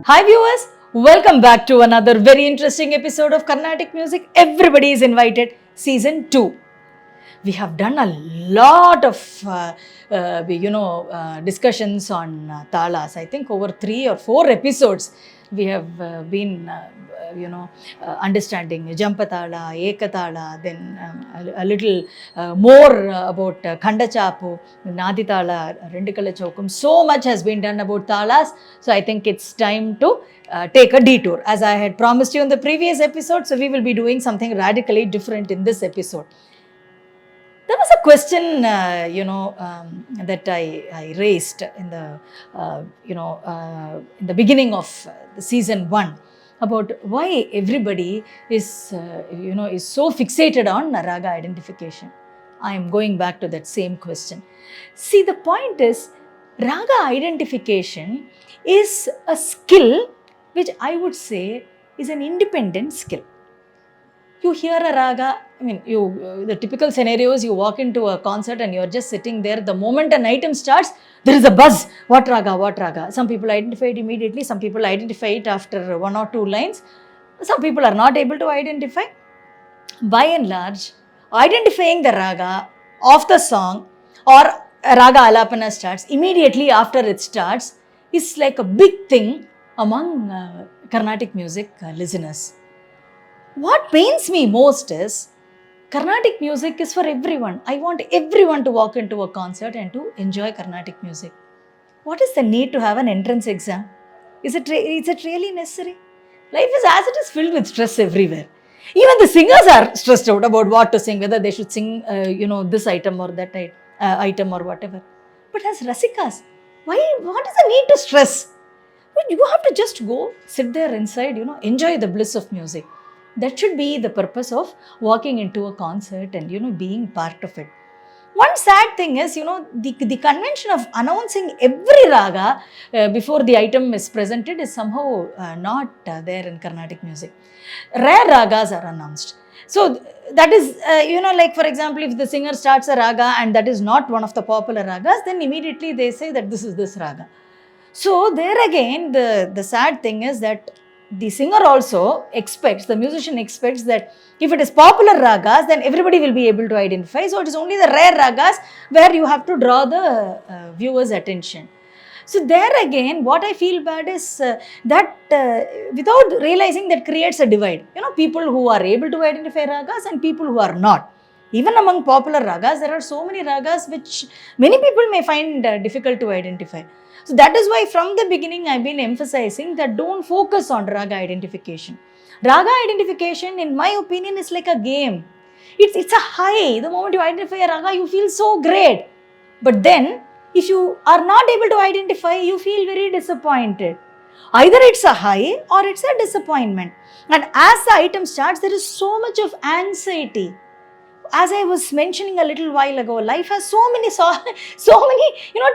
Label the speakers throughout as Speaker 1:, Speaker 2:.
Speaker 1: Hi viewers, welcome back to another very interesting episode of Carnatic Music. Everybody is invited, season 2. We have done a lot of discussions on talas. I think over 3 or 4 episodes we have been understanding Jampatala, Ekatala, then a little more about Khandachapu, Naditala, Rendikala Chokum. So much has been done about talas. So I think it's time to take a detour. As I had promised you in the previous episode, so we will be doing something radically different in this episode. There was a question, that I raised in the, in the beginning of the season 1 about why everybody is so fixated on raga identification. I am going back to that same question. See, the point is, raga identification is a skill which I would say is an independent skill. You hear a raga, the typical scenario is you walk into a concert and you're just sitting there. The moment an item starts, there is a buzz. What raga, what raga? Some people identify it immediately. Some people identify it after 1 or 2 lines. Some people are not able to identify. By and large, identifying the raga of the song or raga alapana starts, immediately after it starts, is like a big thing among Carnatic music listeners. What pains me most is Carnatic music is for everyone. I want everyone to walk into a concert and to enjoy Carnatic music. What is the need to have an entrance exam? Is it really necessary? Life is as it is filled with stress everywhere. Even the singers are stressed out about what to sing, whether they should sing, this item or that item or whatever. But as Rasikas, what is the need to stress? You have to just go, sit there inside, enjoy the bliss of music. That should be the purpose of walking into a concert and, being part of it. One sad thing is, the convention of announcing every raga before the item is presented is somehow not there in Carnatic music. Rare ragas are announced. So that is, like for example, if the singer starts a raga and that is not one of the popular ragas, then immediately they say that this is this raga. So there again, the sad thing is that the singer also expects, the musician expects that if it is popular ragas, then everybody will be able to identify. So it is only the rare ragas where you have to draw the viewer's attention. So there again, what I feel bad is that without realizing, that creates a divide. People who are able to identify ragas and people who are not. Even among popular ragas, there are so many ragas which many people may find difficult to identify. So that is why from the beginning I've been emphasizing that don't focus on raga identification. Raga identification, in my opinion, is like a game. It's a high. The moment you identify a raga, you feel so great. But then, if you are not able to identify, you feel very disappointed. Either it's a high or it's a disappointment. And as the item starts, there is so much of anxiety. As I was mentioning a little while ago, life has so many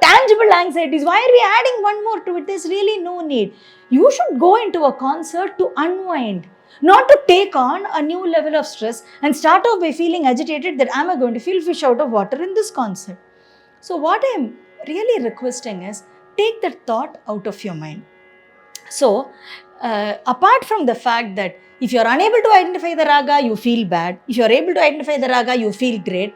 Speaker 1: tangible anxieties. Why are we adding one more to it? There's really no need. You should go into a concert to unwind, not to take on a new level of stress and start off by feeling agitated that am I going to feel fish out of water in this concert. So what I'm really requesting is, take that thought out of your mind. So apart from the fact that if you are unable to identify the raga, you feel bad. If you are able to identify the raga, you feel great.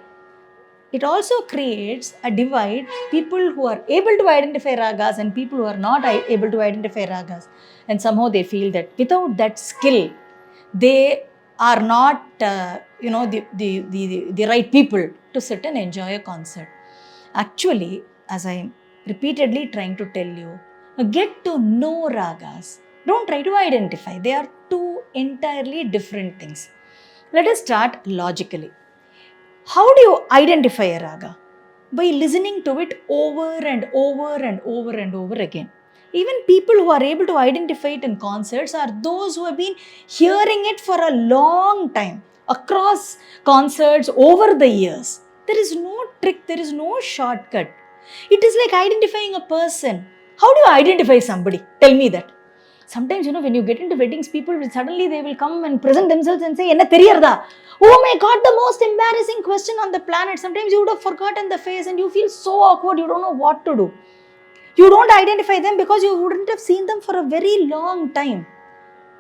Speaker 1: It also creates a divide. People who are able to identify ragas and people who are not able to identify ragas. And somehow they feel that without that skill, they are not, the right people to sit and enjoy a concert. Actually, as I'm repeatedly trying to tell you, get to know ragas. Don't try to identify. They are two entirely different things. Let us start logically. How do you identify a raga? By listening to it over and over and over and over again. Even people who are able to identify it in concerts are those who have been hearing it for a long time, across concerts over the years. There is no trick, there is no shortcut. It is like identifying a person. How do you identify somebody? Tell me that. Sometimes, when you get into weddings, people will suddenly they will come and present themselves and say, "Enna theriyarda?" Oh my God, the most embarrassing question on the planet. Sometimes you would have forgotten the face and you feel so awkward, you don't know what to do. You don't identify them because you wouldn't have seen them for a very long time.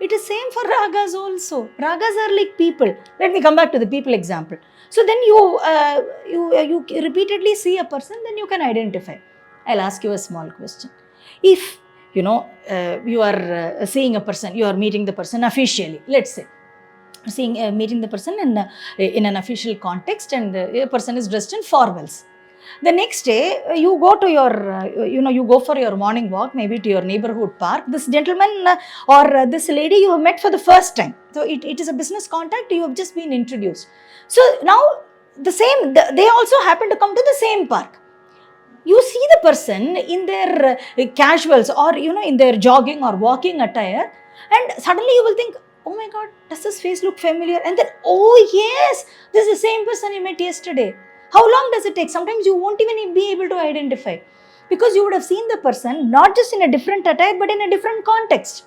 Speaker 1: It is same for ragas also. Ragas are like people. Let me come back to the people example. So then you repeatedly see a person, then you can identify. I'll ask you a small question. If you are seeing a person, you are meeting the person officially, let's say, meeting the person in an official context, and the person is dressed in formals. The next day, you go to your, you go for your morning walk, maybe to your neighborhood park. This gentleman or this lady you have met for the first time. So it is a business contact, you have just been introduced. So now they also happen to come to the same park. You see the person in their casuals or, in their jogging or walking attire, and suddenly you will think, oh my God, does this face look familiar? And then, oh yes, this is the same person you met yesterday. How long does it take? Sometimes you won't even be able to identify, because you would have seen the person not just in a different attire but in a different context.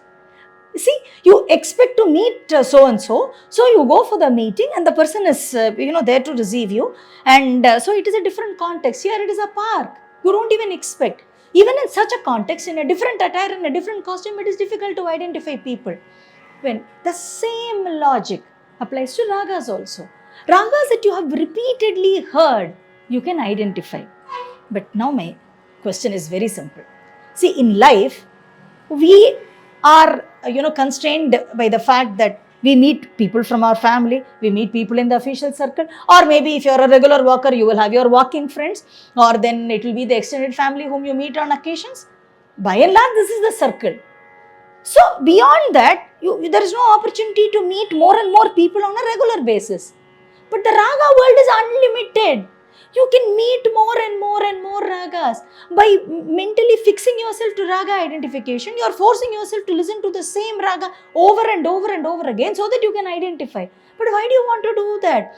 Speaker 1: See, you expect to meet so and so, so you go for the meeting and the person is there to receive you, and so it is a different context. Here it is a park. You don't even expect. Even in such a context, in a different attire, in a different costume, it is difficult to identify people. When the same logic applies to ragas also. Ragas that you have repeatedly heard, you can identify. But now my question is very simple. See, in life, we are constrained by the fact that we meet people from our family, we meet people in the official circle, or maybe if you are a regular walker, you will have your walking friends, or then it will be the extended family whom you meet on occasions. By and large, this is the circle. So beyond that, there is no opportunity to meet more and more people on a regular basis. But the raga world is unlimited. You can meet more and more and more ragas. By mentally fixing yourself to raga identification, you are forcing yourself to listen to the same raga over and over and over again so that you can identify. But why do you want to do that?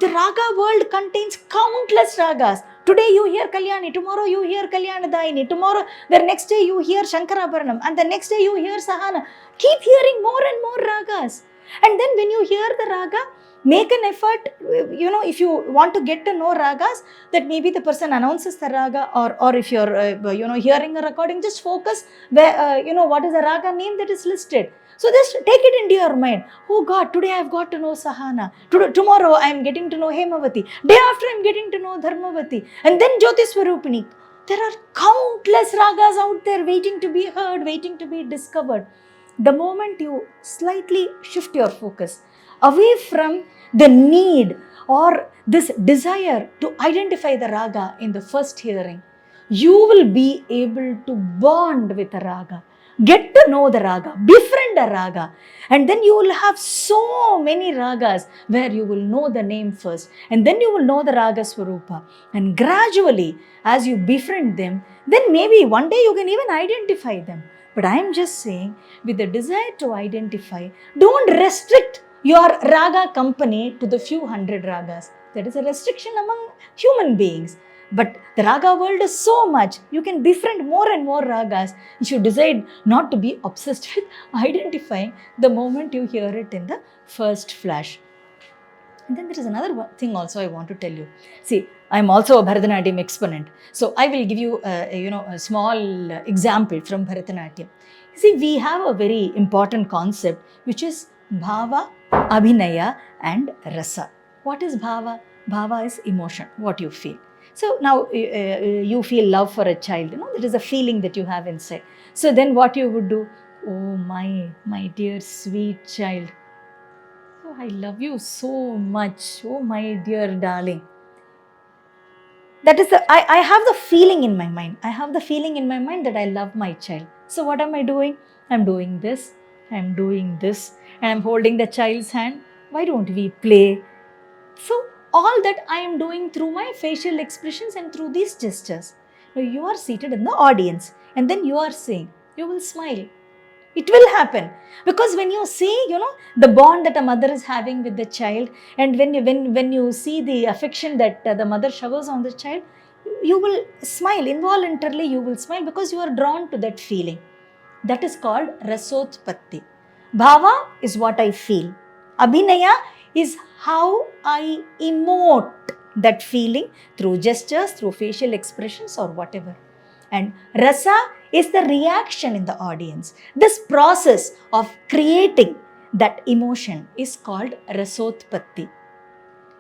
Speaker 1: The raga world contains countless ragas. Today you hear Kalyani, tomorrow you hear Kalyanadayini, tomorrow, the next day you hear Shankarabharanam, and the next day you hear Sahana. Keep hearing more and more ragas. And then when you hear the raga, make an effort, if you want to get to know ragas, that maybe the person announces the raga, or if you're, hearing a recording, just focus where, what is the raga name that is listed. So just take it into your mind. Oh God, today I have got to know Sahana. Tomorrow I am getting to know Hemavati. Day after I am getting to know Dharmavati. And then Jyoti Swarupini. There are countless ragas out there waiting to be heard, waiting to be discovered. The moment you slightly shift your focus away from the need or this desire to identify the raga in the first hearing, you will be able to bond with the raga. Get to know the raga, befriend a raga, and then you will have so many ragas where you will know the name first, and then you will know the raga swarupa. And gradually, as you befriend them, then maybe one day you can even identify them. But I am just saying, with the desire to identify, don't restrict your raga company to the few hundred ragas. That is a restriction among human beings. But the raga world is so much. You can befriend more and more ragas. You should decide not to be obsessed with identifying the moment you hear it in the first flash. And then there is another thing also I want to tell you. See, I am also a Bharatanatyam exponent. So I will give you a small example from Bharatanatyam. See, we have a very important concept which is bhava, abhinaya and rasa. What is bhava? Bhava is emotion, what you feel. So now you feel love for a child, that is a feeling that you have inside. So then what you would do? Oh my dear sweet child. Oh, I love you so much. Oh my dear darling. That is I have the feeling in my mind. I have the feeling in my mind that I love my child. So what am I doing? I'm doing this. I'm doing this. And I'm holding the child's hand. Why don't we play? So all that I am doing through my facial expressions and through these gestures. Now you are seated in the audience and then you are saying, you will smile. It will happen. Because when you see, the bond that a mother is having with the child, and when you see the affection that the mother showers on the child, you will smile. Involuntarily you will smile because you are drawn to that feeling. That is called rasotpatti. Bhava is what I feel. Abhinaya is how I emote that feeling through gestures, through facial expressions or whatever. And rasa is the reaction in the audience. This process of creating that emotion is called rasotpatti.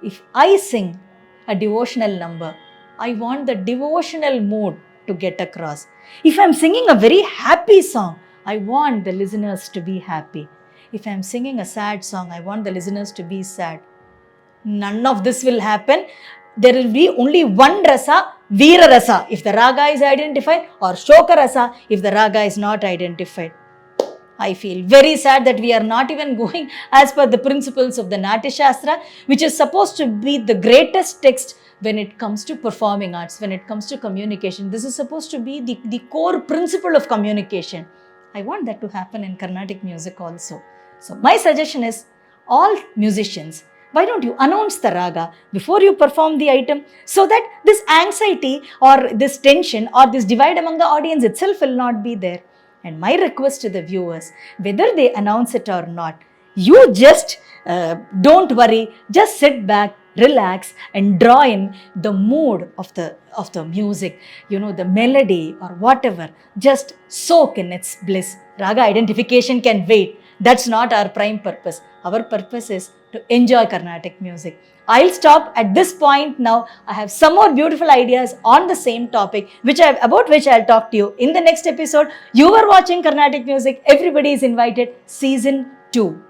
Speaker 1: If I sing a devotional number, I want the devotional mood to get across. If I'm singing a very happy song, I want the listeners to be happy. If I'm singing a sad song, I want the listeners to be sad. None of this will happen. There will be only one rasa, Veera rasa, if the raga is identified, or Shoka rasa, if the raga is not identified. I feel very sad that we are not even going as per the principles of the Natya Shastra, which is supposed to be the greatest text when it comes to performing arts, when it comes to communication. This is supposed to be the core principle of communication. I want that to happen in Carnatic music also. So my suggestion is, all musicians, why don't you announce the raga before you perform the item, so that this anxiety or this tension or this divide among the audience itself will not be there. And my request to the viewers, whether they announce it or not, you just don't worry, just sit back, relax, and draw in the mood of the music, the melody or whatever. Just soak in its bliss. Raga identification can wait. That's not our prime purpose. Our purpose is to enjoy Carnatic music. I'll stop at this point now. I have some more beautiful ideas on the same topic, about which I'll talk to you in the next episode. You are watching Carnatic Music. Everybody is invited. Season 2.